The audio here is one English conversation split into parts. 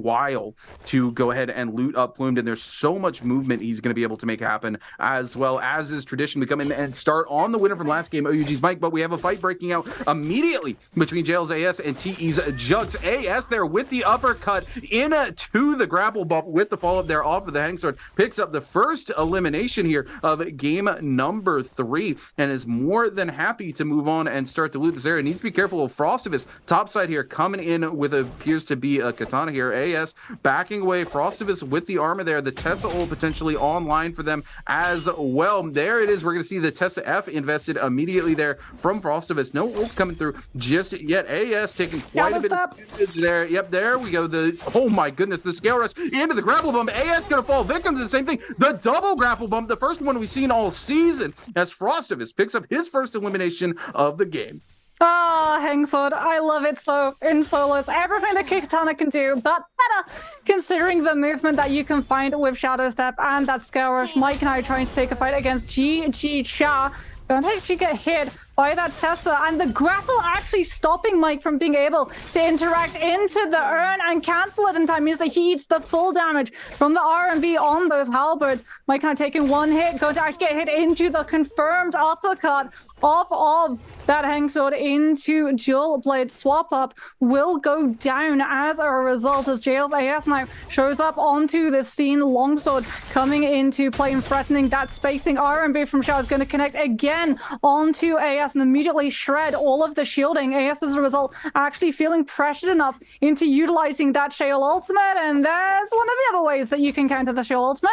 while to go ahead and loot up Plumed, and there's so much movement he's going to be able to make happen, as well as is tradition. We come in and start on the winner from last game, OUG's Mike, but we have a fight breaking out immediately between Jail's AS and TE's Jugs. AS there with the uppercut into the grapple bump with the follow-up there off of the hang sword, picks up the first elimination here of game number 3, and is more than happy to move on and start to loot this area. Needs to be careful of Frostivus top side here, coming in with appears to be a katana here. AS backing away, Frostivus with the armor there, the Tessa ult potentially online for them as well. There it is, we're going to see the Tessa F invested immediately there from Frostivus. No ult coming through just yet. AS taking quite a bit of damage there. Yep, there we go. Oh my goodness, the scale rush into the grapple bump. AS gonna fall victim to the same thing. The double grapple bump, the first one we've seen all season, as Frostivus picks up his first elimination of the game. Ah, Hangsword, I love it so in solos. Everything that Katana can do, but better considering the movement that you can find with Shadow Step and that Scale Rush. Mike and I are trying to take a fight against GG Cha. Don't actually get hit by that Tessa, and the grapple actually stopping Mike from being able to interact into the urn and cancel it in time means that he eats the full damage from the R&B on those halberds. Mike kind of taking one hit, going to actually get hit into the confirmed uppercut off of that Hangsword into Dual Blade. Swap up will go down as a result, as Jail's AS now shows up onto the scene. Longsword coming into play and threatening that spacing. R&B from Shao is going to connect again onto AS and immediately shred all of the shielding. AS as a result actually feeling pressured enough into utilizing that Shale ultimate, and there's one of the other ways that you can counter the Shale ultimate.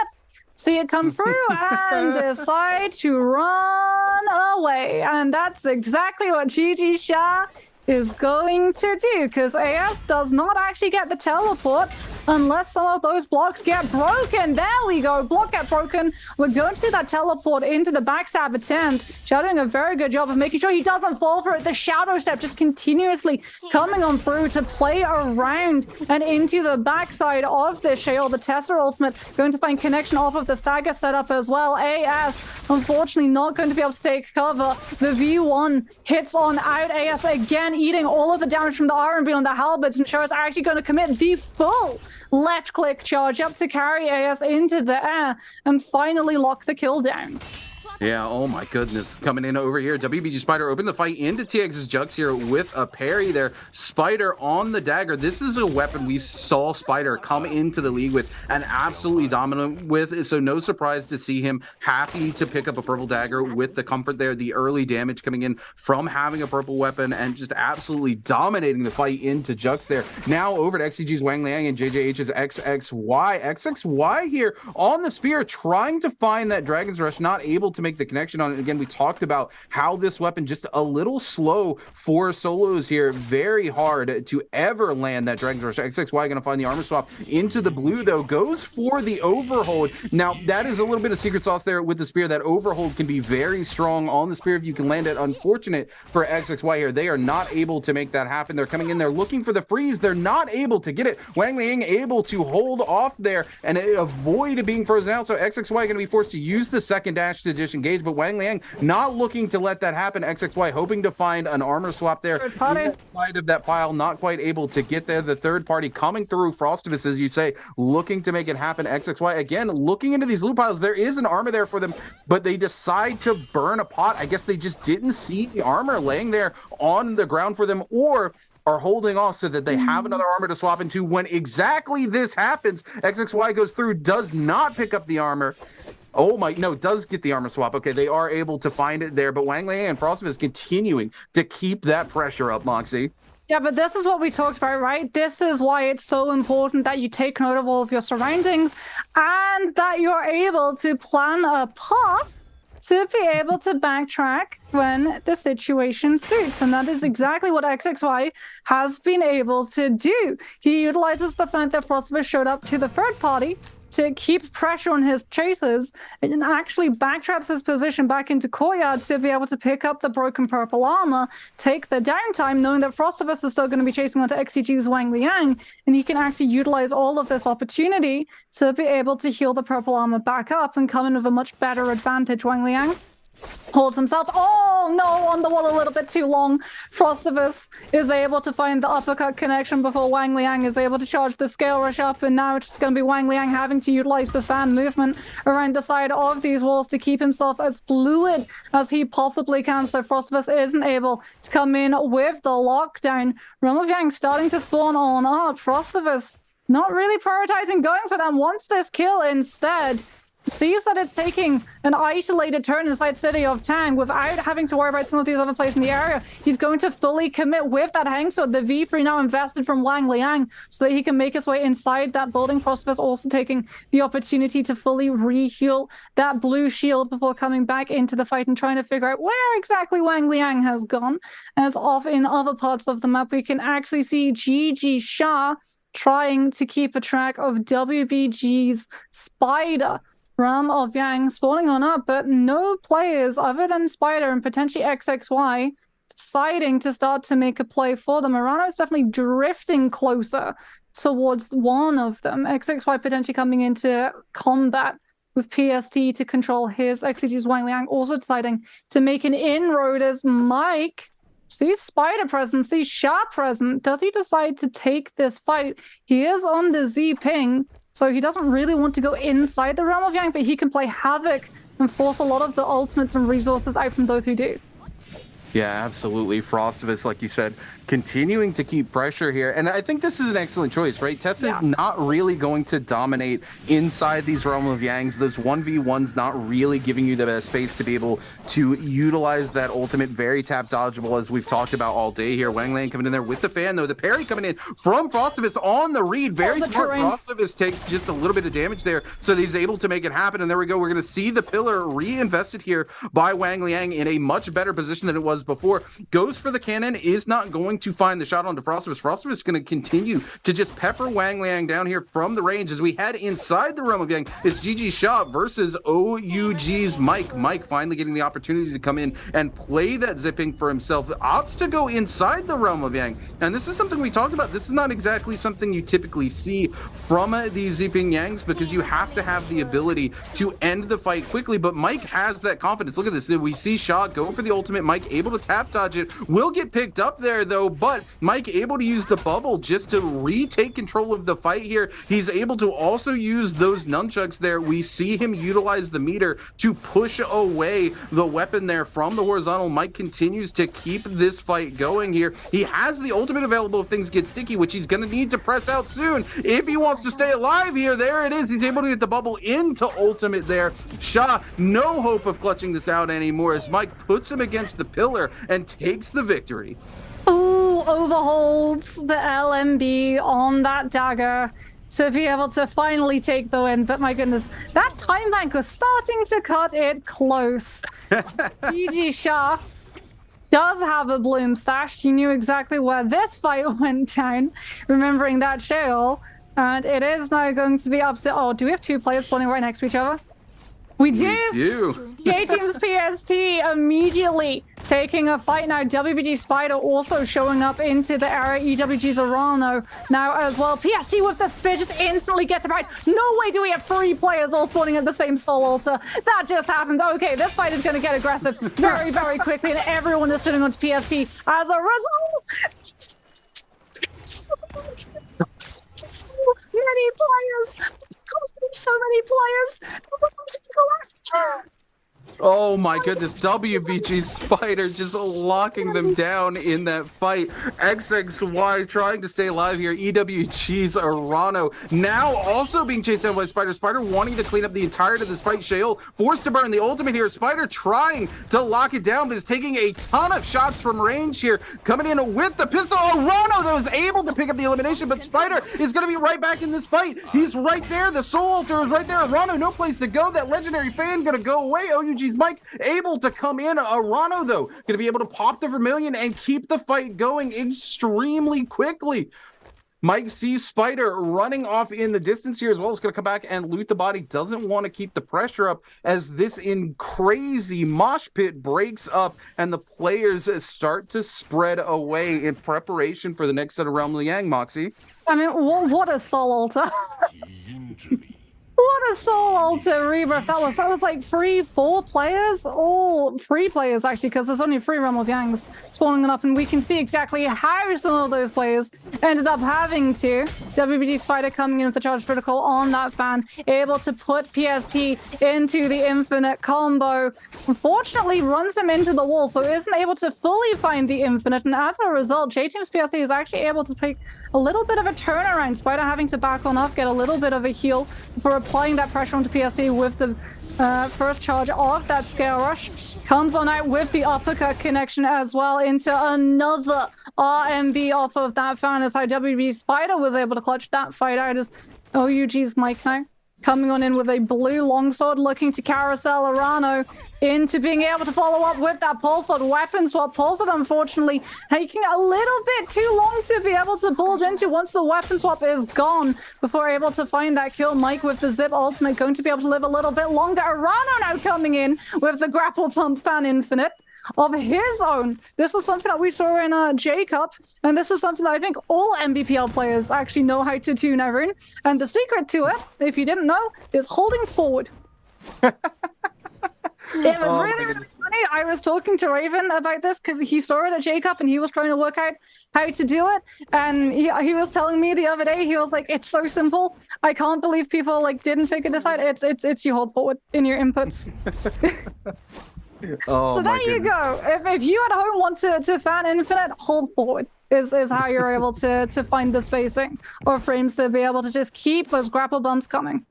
See it come through and decide to run away. And that's exactly what GG Sha is going to do, because AS does not actually get the teleport unless some of those blocks get broken. There we go, block get broken. We're going to see that teleport into the backstab attempt. Shadow doing a very good job of making sure he doesn't fall for it. The Shadow Step just continuously coming on through to play around and into the backside of the Shale. The Tessa ultimate going to find connection off of the stagger setup as well. AS unfortunately not going to be able to take cover. The V1 hits on out. AS again eating all of the damage from the R&B on the halberds, and Shao is actually going to commit the full left click charge up to carry AS into the air and finally lock the kill down. Yeah, oh my goodness. Coming in over here, WBG Spider opened the fight into TX's Jugs here with a parry there. Spider on the dagger. This is a weapon we saw Spider come into the league with and absolutely dominant with, so no surprise to see him happy to pick up a purple dagger with the comfort there, the early damage coming in from having a purple weapon, and just absolutely dominating the fight into Jugs there. Now over to XCG's Wang Liang and JJH's XXY. XXY here on the spear, trying to find that Dragon's Rush, not able to make the connection on it. Again, we talked about how this weapon just a little slow for solos here. Very hard to ever land that Dragon's Rush. XXY going to find the armor swap into the blue, though. Goes for the overhold. Now, that is a little bit of secret sauce there with the spear. That overhold can be very strong on the spear if you can land it. Unfortunate for XXY here. They are not able to make that happen. They're coming in there looking for the freeze. They're not able to get it. Wang Liang able to hold off there and avoid being frozen out. So XXY going to be forced to use the second dash to disengage, but Wang Liang not looking to let that happen. XXY hoping to find an armor swap there inside of that pile, not quite able to get there. The third party coming through. Frostivus, as you say, looking to make it happen. XXY again looking into these loot piles. There is an armor there for them, but they decide to burn a pot. I guess they just didn't see the armor laying there on the ground for them, or are holding off so that they have another armor to swap into. When exactly this happens, XXY goes through, does not pick up the armor. Oh my, no, does get the armor swap. Okay, they are able to find it there, but Wang Liang and Frostivus is continuing to keep that pressure up, Moxie. Yeah, but this is what we talked about, right? This is why it's so important that you take note of all of your surroundings and that you're able to plan a path to be able to backtrack when the situation suits. And that is exactly what XXY has been able to do. He utilizes the fact that Frostivus showed up to the third party to keep pressure on his chasers, and actually backtraps his position back into courtyard to be able to pick up the broken purple armor, take the downtime, knowing that Frostivus is still going to be chasing onto XCG's Wang Liang, and he can actually utilize all of this opportunity to be able to heal the purple armor back up and come in with a much better advantage. Wang Liang? holds himself. Oh no, on the wall a little bit too long. Frostivus is able to find the uppercut connection before Wang Liang is able to charge the scale rush up, and now it's just going to be Wang Liang having to utilize the fan movement around the side of these walls to keep himself as fluid as he possibly can, so Frostivus isn't able to come in with the lockdown. Realm of Yang starting to spawn on up. Frostivus not really prioritizing going for them, wants this kill instead. Sees that it's taking an isolated turn inside City of Tang without having to worry about some of these other players in the area. He's going to fully commit with that hang sword. The V3 now invested from Wang Liang so that he can make his way inside that building. Frostivus also taking the opportunity to fully re-heal that blue shield before coming back into the fight and trying to figure out where exactly Wang Liang has gone. As off in other parts of the map, we can actually see GG Shah trying to keep a track of WBG's Spider. Realm of Yang spawning on up, but no players other than Spider and potentially XXY deciding to start to make a play for them. Murano is definitely drifting closer towards one of them. XXY potentially coming into combat with PST to control his XG's Wang Liang, also deciding to make an inroad as Mike sees Spider present, sees Sha present. Does he decide to take this fight? He is on the Z ping, so he doesn't really want to go inside the Realm of Yang, but he can play havoc and force a lot of the ultimates and resources out from those who do. Yeah, absolutely. Frostivus, like you said, continuing to keep pressure here. And I think this is an excellent choice, right? Tessa not really going to dominate inside these Realm of Yangs. Those 1v1s not really giving you the best space to be able to utilize that ultimate very tap dodgeable, as we've talked about all day here. Wang Liang coming in there with the fan, though. The parry coming in from Frostivus on the read. Very smart. Frostivus takes just a little bit of damage there, so he's able to make it happen. And there we go. We're going to see the pillar reinvested here by Wang Liang in a much better position than it was before. Goes for the cannon, is not going to find the shot onto Frostivus. Frostivus is going to continue to just pepper Wang Liang down here from the range as we head inside the Realm of Yang. It's GG Shah versus OUG's Mike. Mike finally getting the opportunity to come in and play that zipping for himself. Opts to go inside the Realm of Yang. And this is something we talked about. This is not exactly something you typically see from these zipping Yangs, because you have to have the ability to end the fight quickly. But Mike has that confidence. Look at this. We see Shah go for the ultimate. Mike able to tap dodge it. Will get picked up there though, but Mike able to use the bubble just to retake control of the fight here. He's able to also use those nunchucks there. We see him utilize the meter to push away the weapon there from the horizontal. Mike continues to keep this fight going here. He has the ultimate available if things get sticky, which he's going to need to press out soon if he wants to stay alive here. There it is. He's able to get the bubble into ultimate there. Shah, no hope of clutching this out anymore as Mike puts him against the pillar and takes the victory. Ooh, overholds the LMB on that dagger to be able to finally take the win. But my goodness, that time bank was starting to cut it close. GG Shah does have a bloom stashed. He knew exactly where this fight went down, remembering that shale. And it is now going to be up to... Oh, do we have two players spawning right next to each other? We do. K-Team's PST immediately taking a fight now. WBG Spider also showing up into the area. EWG's Arano now as well. PST with the spear just instantly gets it right. No way do we have three players all spawning at the same soul altar. That just happened. Okay, this fight is going to get aggressive very, very quickly, and everyone is shooting onto PST as a result. Many players. So many players. Oh my goodness, WBG Spider just locking them down in that fight. XXY trying to stay alive here. EWG's Arano now also being chased down by Spider. Spider wanting to clean up the entirety of this fight. Shale forced to burn the ultimate here. Spider trying to lock it down, but is taking a ton of shots from range here. Coming in with the pistol. Arano that was able to pick up the elimination, but Spider is going to be right back in this fight. He's right there. The soul altar is right there. Arano, no place to go. That legendary fan going to go away. OUG's Mike able to come in. Arano, though, going to be able to pop the Vermilion and keep the fight going extremely quickly. Mike sees Spider running off in the distance here as well. Is going to come back and loot the body. Doesn't want to keep the pressure up as this in crazy mosh pit breaks up and the players start to spread away in preparation for the next set of Realm of Yang, Moxie. I mean, what a soul altar. What was so Alter Rebirth. That was like 4 players, all 3 players actually, because there's only 3 Realm of Yangs spawning up, and we can see exactly how some of those players ended up having to. WBG Spider coming in with the charge critical on that fan, able to put PST into the infinite combo. Unfortunately, runs him into the wall, so isn't able to fully find the infinite, and as a result, J-Team's PST is actually able to take a little bit of a turnaround. Spider having to back on off, get a little bit of a heal for applying that pressure onto PSC with the first charge of that scale rush. Comes on out with the uppercut connection as well into another RMB off of that fan, as how WB Spider was able to clutch that fight out as OUG's Mike now coming on in with a blue longsword, looking to carousel Arano into being able to follow up with that pulse sword weapon swap. Pulse sword, unfortunately, taking a little bit too long to be able to pull into once the weapon swap is gone before able to find that kill. Mike with the zip ultimate going to be able to live a little bit longer. Arano now coming in with the grapple pump fan infinite of his own. This was something that we saw in J-Cup, and this is something that I think all NBPL players actually know how to do, Nevern. And the secret to it, if you didn't know, is holding forward. It was really funny. I was talking to Raven about this because he saw it at J-Cup and he was trying to work out how to do it. And he was telling me the other day, he was like, it's so simple. I can't believe people like didn't figure this out. It's you hold forward in your inputs. So there you go. If you at home want to fan infinite, hold forward is how you're able to find the spacing or frames to be able to just keep those grapple bumps coming.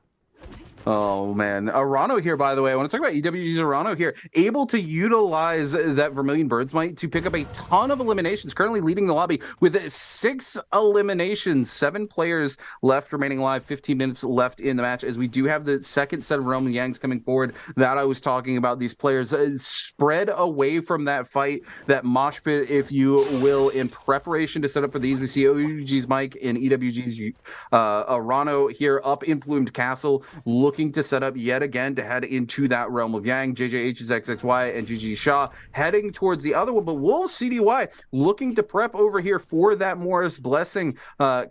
Oh, man. Arano here, by the way. I want to talk about EWG's Arano here. Able to utilize that Vermilion Bird's Might to pick up a ton of eliminations. Currently leading the lobby with 6 eliminations. 7 players left remaining alive. 15 minutes left in the match, as we do have the second set of Realm of Yangs coming forward that I was talking about. These players spread away from that fight, that mosh pit, if you will, in preparation to set up for these. We see OUG's Mike and EWG's Arano here up in Plumed Castle, looking to set up yet again to head into that Realm of Yang. JJH's XXY and GG Shaw heading towards the other one, but Wolves CDY looking to prep over here for that Morris Blessing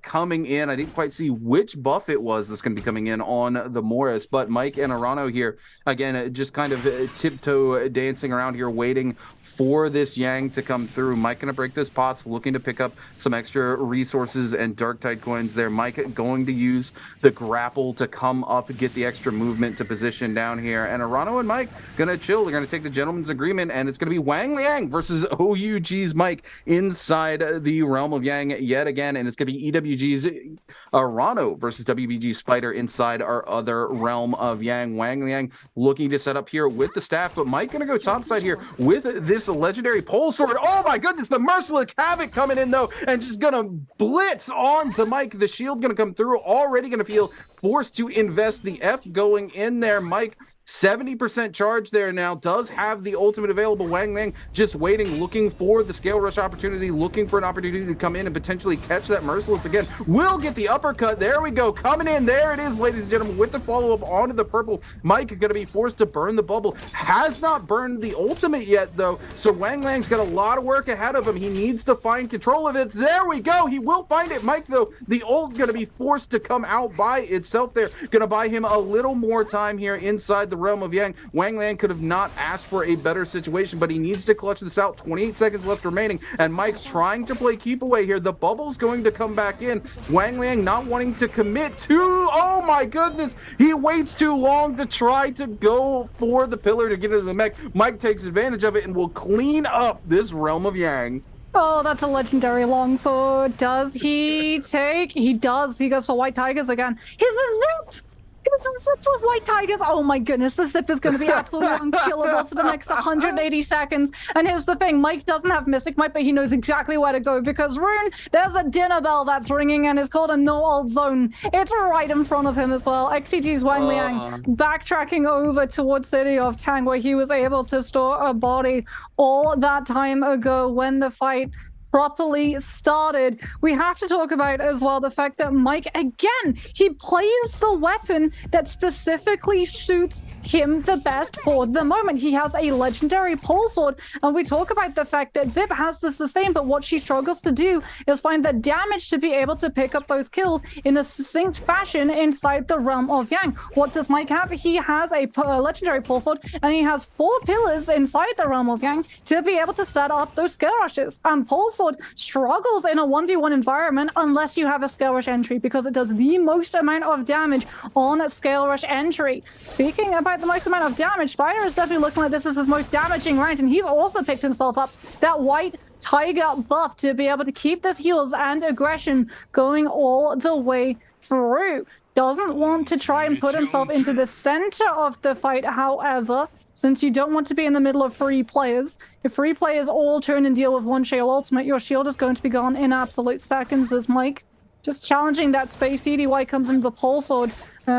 coming in. I didn't quite see which buff it was that's going to be coming in on the Morris, but Mike and Arano here, again, just kind of tiptoe dancing around here, waiting for this Yang to come through. Mike going to break those pots, looking to pick up some extra resources and Dark Tide coins there. Mike going to use the grapple to come up, get the extra movement to position down here, and Arano and Mike gonna chill. They're gonna take the gentleman's agreement, and it's gonna be Wang Liang versus OUG's Mike inside the Realm of Yang yet again, and it's gonna be EWG's Arano versus WBG Spider inside our other Realm of Yang. Wang Liang looking to set up here with the staff, but Mike gonna go topside here with this legendary pole sword. Oh my goodness, the merciless havoc coming in though, and just gonna blitz on to Mike. The shield gonna come through, already gonna feel forced to invest the F going in there. Mike 70% charge there now, does have the ultimate available. Wang Liang just waiting, looking for the scale rush opportunity, looking for an opportunity to come in and potentially catch that Merciless again. Will get the uppercut. There we go, coming in. There it is, ladies and gentlemen, with the follow-up onto the purple. Mike going to be forced to burn the bubble. Has not burned the ultimate yet, though, so Wang Liang's got a lot of work ahead of him. He needs to find control of it. There we go. He will find it. Mike, though, the ult going to be forced to come out by itself there. Going to buy him a little more time here inside the Realm of Yang. Wang Liang could have not asked for a better situation, but he needs to clutch this out. 28 seconds left remaining, and Mike trying to play keep away here. The bubble's going to come back in. Wang Liang not wanting to commit to, oh my goodness, he waits too long to try to go for the pillar to get into the mech. Mike takes advantage of it and will clean up this Realm of Yang. Oh, that's a legendary longsword. Does he take? He does. He goes for White Tigers again. Here's a zip! It's a zip with White Tigers. Oh my goodness, the zip is going to be absolutely unkillable for the next 180 seconds. And here's the thing, Mike doesn't have Mystic Might, but he knows exactly where to go, because Rune, there's a dinner bell that's ringing and it's called a no-ult zone. It's right in front of him as well. XCG's Wang Liang backtracking over towards City of Tang, where he was able to store a body all that time ago when the fight properly started. We have to talk about as well the fact that Mike, again, he plays the weapon that specifically suits him the best for the moment. He has a legendary pole sword, and we talk about the fact that Zip has the sustain, but what she struggles to do is find the damage to be able to pick up those kills in a succinct fashion inside the realm of Yang. What does Mike have? He has a legendary pole sword, and he has 4 pillars inside the realm of Yang to be able to set up those skill rushes. And pole sword struggles in a 1v1 environment unless you have a scale rush entry, because it does the most amount of damage on a scale rush entry. Speaking about the most amount of damage, Spider is definitely looking like this is his most damaging round, and he's also picked himself up that white tiger buff to be able to keep this heals and aggression going all the way through. Doesn't want to try and put himself into the center of the fight, however, since you don't want to be in the middle of 3 players. If 3 players all turn and deal with 1 shield ultimate, your shield is going to be gone in absolute seconds. There's Mike just challenging that space. EDY comes into the pole sword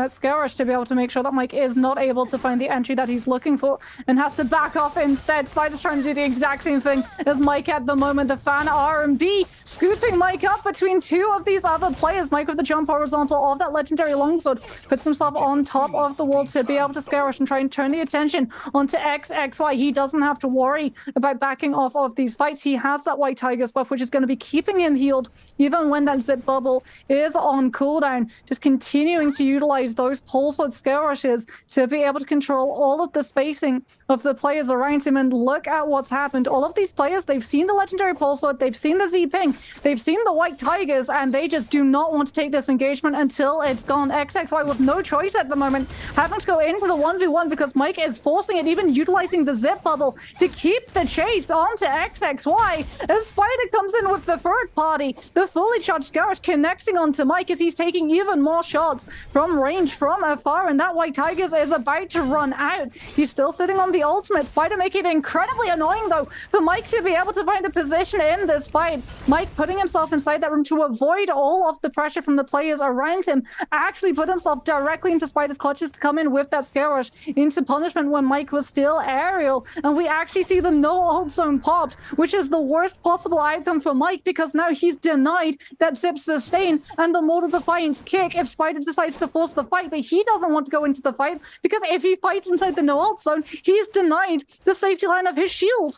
scale rush to be able to make sure that Mike is not able to find the entry that he's looking for and has to back off instead. Spider's trying to do the exact same thing as Mike at the moment. The fan R&B scooping Mike up between 2 of these other players. Mike with the jump horizontal of that legendary longsword puts himself on top of the wall to be able to scale rush and try and turn the attention onto XXY. He doesn't have to worry about backing off of these fights. He has that white tiger's buff, which is going to be keeping him healed even when that zip bubble is on cooldown. Just continuing to utilize those pole sword scale rushes to be able to control all of the spacing of the players around him. And look at what's happened. All of these players, they've seen the legendary pole sword, they've seen the Z ping, they've seen the white tigers, and they just do not want to take this engagement until it's gone. XXY with no choice at the moment, having to go into the 1v1 because Mike is forcing it, even utilizing the zip bubble to keep the chase onto XXY. As Spider comes in with the third party, the fully charged scale rush connecting onto Mike as he's taking even more shots from range from afar, and that white tigers is about to run out. He's still sitting on the ultimate. Spider making it incredibly annoying though for Mike to be able to find a position in this fight. Mike putting himself inside that room to avoid all of the pressure from the players around him, actually put himself directly into Spider's clutches to come in with that scale rush into punishment when Mike was still aerial. And we actually see the no ult zone popped, which is the worst possible outcome for Mike because now he's denied that zip sustain and the Mortal Defiance kick if Spider decides to force the fight. But he doesn't want to go into the fight because if he fights inside the no ult zone, he's denied the safety line of his shield.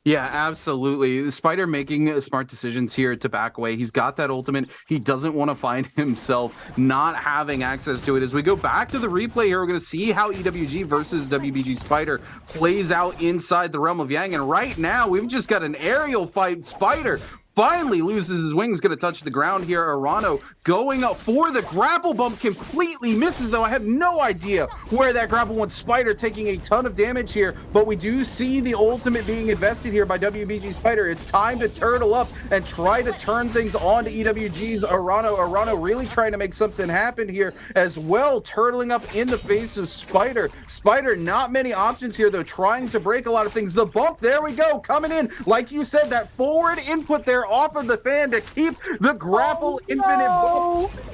Yeah, absolutely. Spider making smart decisions here to back away. He's got that ultimate. He doesn't want to find himself not having access to it. As we go back to the replay here, we're going to see how EWG versus WBG Spider plays out inside the realm of Yang. And right now, we've just got an aerial fight. Spider finally loses his wings, going to touch the ground here. Arano going up for the grapple bump, completely misses though. I have no idea where that grapple went. Spider taking a ton of damage here, but we do see the ultimate being invested here by WBG Spider. It's time to turtle up and try to turn things on to EWG's Arano. Arano really trying to make something happen here as well, turtling up in the face of Spider. Spider, not many options here though, trying to break a lot of things. The bump, there we go, coming in. Like you said, that forward input there off of the fan to keep the grapple infinite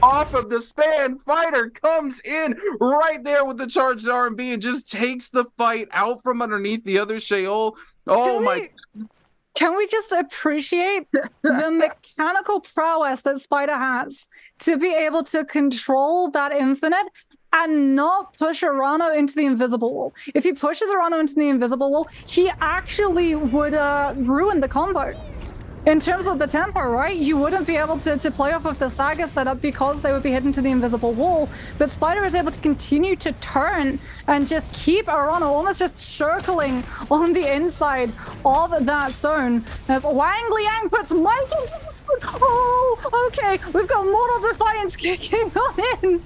off of the span. Fighter comes in right there with the charged R&B and just takes the fight out from underneath the other Sheol. Can we just appreciate the mechanical prowess that Spider has to be able to control that infinite and not push Arano into the invisible wall? If he pushes Arano into the invisible wall, he actually would ruin the combo. In terms of the tempo, right? You wouldn't be able to play off of the Saga setup because they would be hidden to the invisible wall. But Spider is able to continue to turn and just keep Arano almost just circling on the inside of that zone. As Wang Liang puts Mike into the zone. Oh, okay. We've got Mortal Defiance kicking on in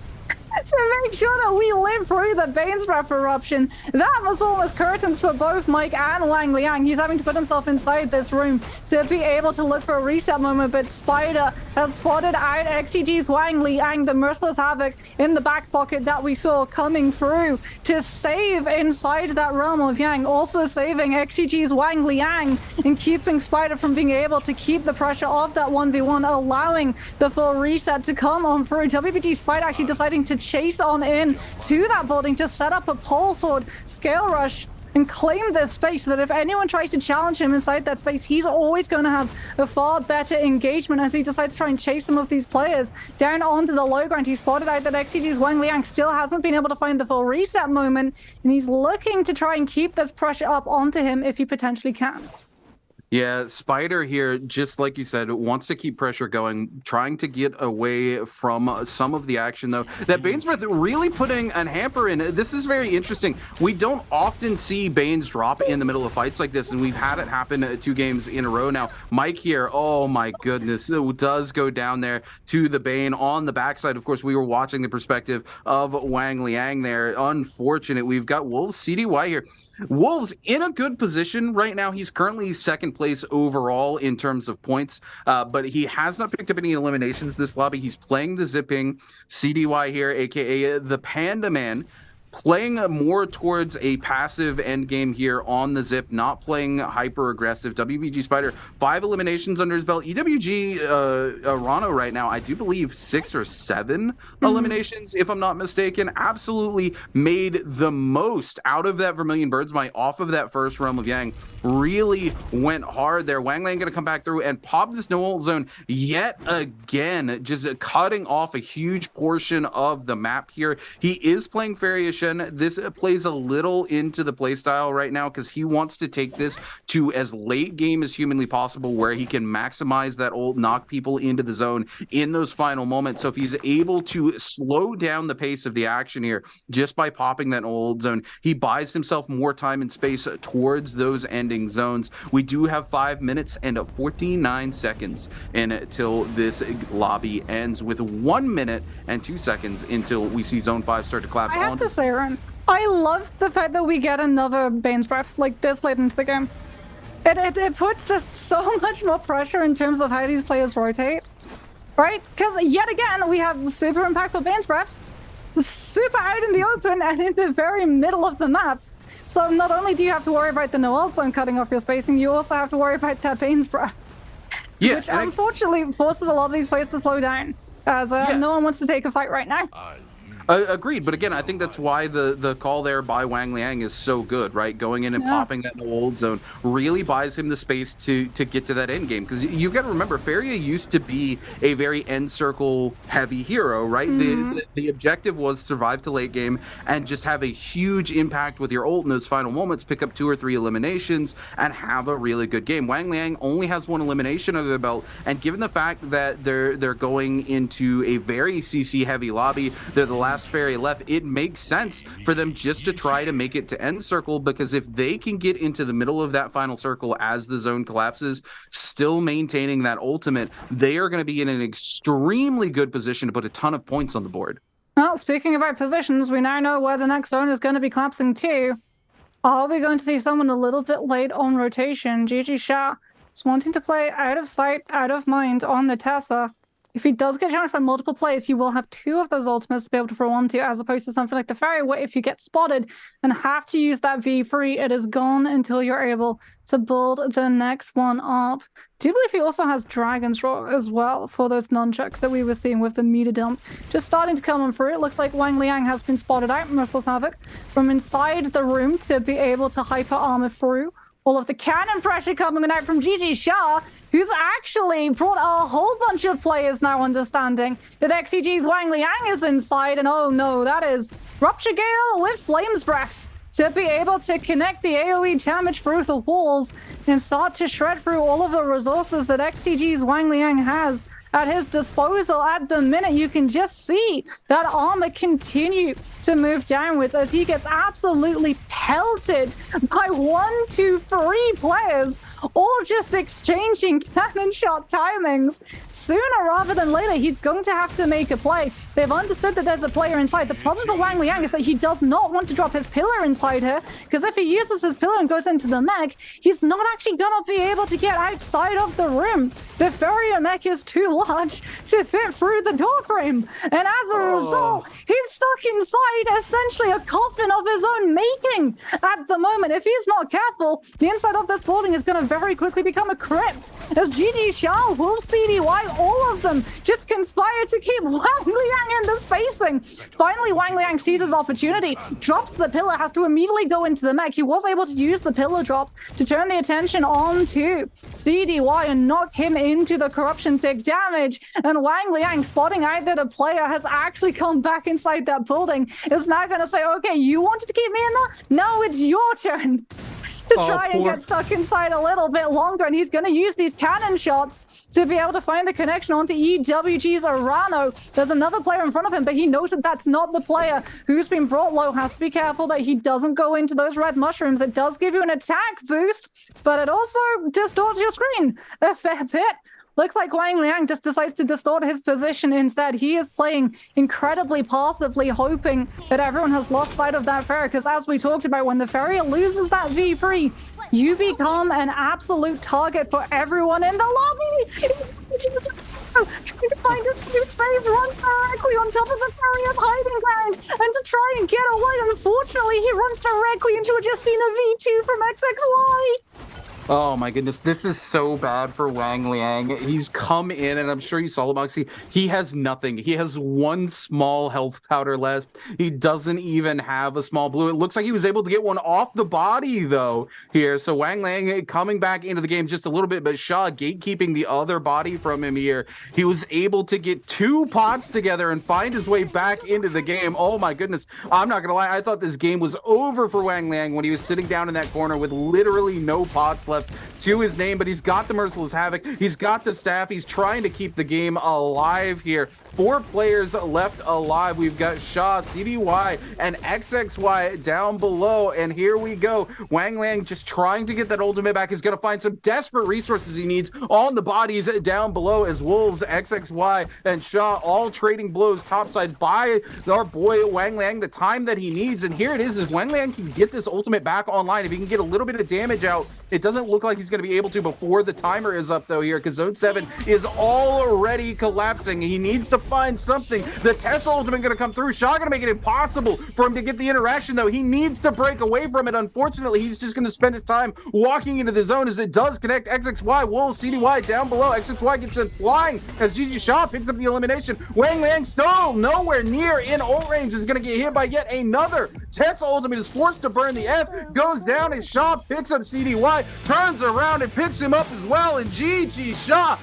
to make sure that we live through the Bane's Breath eruption. That was almost curtains for both Mike and Wang Liang. He's having to put himself inside this room to be able to look for a reset moment, but Spider has spotted out XCG's Wang Liang, the merciless havoc in the back pocket that we saw coming through to save inside that realm of Yang, also saving XCG's Wang Liang and keeping Spider from being able to keep the pressure of that 1v1, allowing the full reset to come on through. WBG Spider actually deciding to chase on in to that building to set up a pole sword scale rush and claim their space so that if anyone tries to challenge him inside that space, he's always going to have a far better engagement as he decides to try and chase some of these players down onto the low ground. He spotted out that XCG's Wang Liang still hasn't been able to find the full reset moment, and he's looking to try and keep this pressure up onto him if he potentially can. Yeah, Spider here, just like you said, wants to keep pressure going, trying to get away from some of the action, though. That Bane's Breath really putting a hamper in. This is very interesting. We don't often see Bane's drop in the middle of fights like this, and we've had it happen 2 games in a row now. Mike here, oh my goodness, it does go down there to the Bane on the backside. Of course, we were watching the perspective of Wang Liang there. Unfortunate. We've got Wolves CDY here. Wolves in a good position right now. He's currently 2nd place overall in terms of points, but he has not picked up any eliminations this lobby. He's playing the zipping CDY here, aka the Panda Man, playing more towards a passive end game here on the zip, not playing hyper aggressive. WBG Spider 5 eliminations under his belt. EWG Rano right now, I do believe 6 or 7 eliminations, if I'm not mistaken. Absolutely made the most out of that Vermilion Bird's Might off of that first Realm of Yang. Really went hard there. Wang Liang going to come back through and pop this no ult zone yet again, just cutting off a huge portion of the map here. He is playing Fariushin. This plays a little into the playstyle right now because he wants to take this to as late game as humanly possible, where he can maximize that ult, knock people into the zone in those final moments. So if he's able to slow down the pace of the action here just by popping that ult zone, he buys himself more time and space towards those ending zones. We do have 5 minutes and 49 seconds until this lobby ends, with 1 minute and 2 seconds until we see zone 5 start to collapse. I have to say, Ren, I loved the fact that we get another Bane's Breath like this late into the game. It puts just so much more pressure in terms of how these players rotate, right? Because yet again, we have super impactful Bane's Breath, super out in the open and in the very middle of the map. So not only do you have to worry about the no ult zone cutting off your spacing, you also have to worry about that Bane's Breath. Yeah, which unfortunately forces a lot of these players to slow down, as no one wants to take a fight right now. Agreed, but again, I think that's why the call there by Wang Liang is so good, right? Going in and popping that no ult zone really buys him the space to get to that end game, because you've got to remember, Faria used to be a very end circle heavy hero, right? The objective was survive to late game and just have a huge impact with your ult in those final moments, pick up 2 or 3 eliminations and have a really good game. Wang Liang only has 1 elimination under their belt, and given the fact that they're going into a very CC heavy lobby, they're the last fairy left, it makes sense for them just to try to make it to end circle, because if they can get into the middle of that final circle as the zone collapses, still maintaining that ultimate, they are going to be in an extremely good position to put a ton of points on the board. Well, speaking about positions, we now know where the next zone is going to be collapsing to. Are we going to see someone a little bit late on rotation? GG Sha is wanting to play out of sight, out of mind on the Tessa. If he does get challenged by multiple players, you will have 2 of those ultimates to be able to throw onto, as opposed to something like the Fairy, where if you get spotted and have to use that V3, it is gone until you're able to build the next one up. Do you believe he also has Dragon's Roar as well for those nunchucks that we were seeing with the meter dump? Just starting to come on through. It looks like Wang Liang has been spotted out, Merciless Havoc, from inside the room to be able to hyper armor through. All of the cannon pressure coming out from GG Shah, who's actually brought a whole bunch of players now understanding that XCG's Wang Liang is inside, and oh no, that is Rupture Gale with Flames Breath to be able to connect the AoE damage through the walls and start to shred through all of the resources that XCG's Wang Liang has at his disposal at the minute. You can just see that armor continue to move downwards as he gets absolutely pelted by 1, 2, 3 players, all just exchanging cannon shot timings. Sooner rather than later, he's going to have to make a play. They've understood that there's a player inside. The problem for Wang Liang is that he does not want to drop his pillar inside here, because if he uses his pillar and goes into the mech, he's not actually gonna be able to get outside of the room. The Furrier mech is too low large to fit through the doorframe. And as a result, he's stuck inside essentially a coffin of his own making at the moment. If he's not careful, the inside of this building is going to very quickly become a crypt. As GG Shao, Wolf, CDY, all of them just conspire to keep Wang Liang in the spacing. Finally, Wang Liang sees his opportunity, drops the pillar, has to immediately go into the mech. He was able to use the pillar drop to turn the attention on to CDY and knock him into the corruption tick damage. And Wang Liang, spotting out that a player has actually come back inside that building, is now going to say, okay, you wanted to keep me in there? No, it's your turn to try and get stuck inside a little bit longer. And he's going to use these cannon shots to be able to find the connection onto EWG's Arano. There's another player in front of him, but he knows that that's not the player who's been brought low. Has to be careful that he doesn't go into those red mushrooms. It does give you an attack boost, but it also distorts your screen a fair bit. Looks like Wang Liang just decides to distort his position instead. He is playing incredibly passively, hoping that everyone has lost sight of that ferry, because as we talked about, when the ferry loses that V3, you become an absolute target for everyone in the lobby. Trying to find a safe space, runs directly on top of the ferry's hiding ground, and to try and get away, unfortunately, he runs directly into a Justina V2 from XXY. Oh my goodness, this is so bad for Wang Liang. He's come in, and I'm sure you saw it, Moxie. He has nothing. He has one small health powder left. He doesn't even have a small blue. It looks like he was able to get one off the body, though, here. So Wang Liang coming back into the game just a little bit, but Shaw gatekeeping the other body from him here. He was able to get two pots together and find his way back into the game. Oh my goodness. I'm not going to lie. I thought this game was over for Wang Liang when he was sitting down in that corner with literally no pots left to his name, but he's got the Merciless Havoc, he's got the staff, he's trying to keep the game alive here. 4 players left alive. We've got Shaw, CDY, and XXY down below, and here we go. Wang Liang just trying to get that ultimate back. He's going to find some desperate resources he needs on the bodies down below, as Wolves, XXY, and Shaw all trading blows topside by our boy Wang Liang the time that he needs. And here it is, if Wang Liang can get this ultimate back online, if he can get a little bit of damage out, it doesn't look like he's going to be able to before the timer is up, though, here, because Zone 7 is already collapsing. He needs to find something. The Tesla ultimate going to come through. Shaw going to make it impossible for him to get the interaction, though. He needs to break away from it. Unfortunately, he's just going to spend his time walking into the zone as it does connect. XXY, Wolves, CDY down below. XXY gets it flying as GG Shaw picks up the elimination. Wang Liang still nowhere near in ult range, is going to get hit by yet another. Tesla ultimate is forced to burn the F, goes down, and Shaw picks up CDY, turns around and picks him up as well, and GG Shaw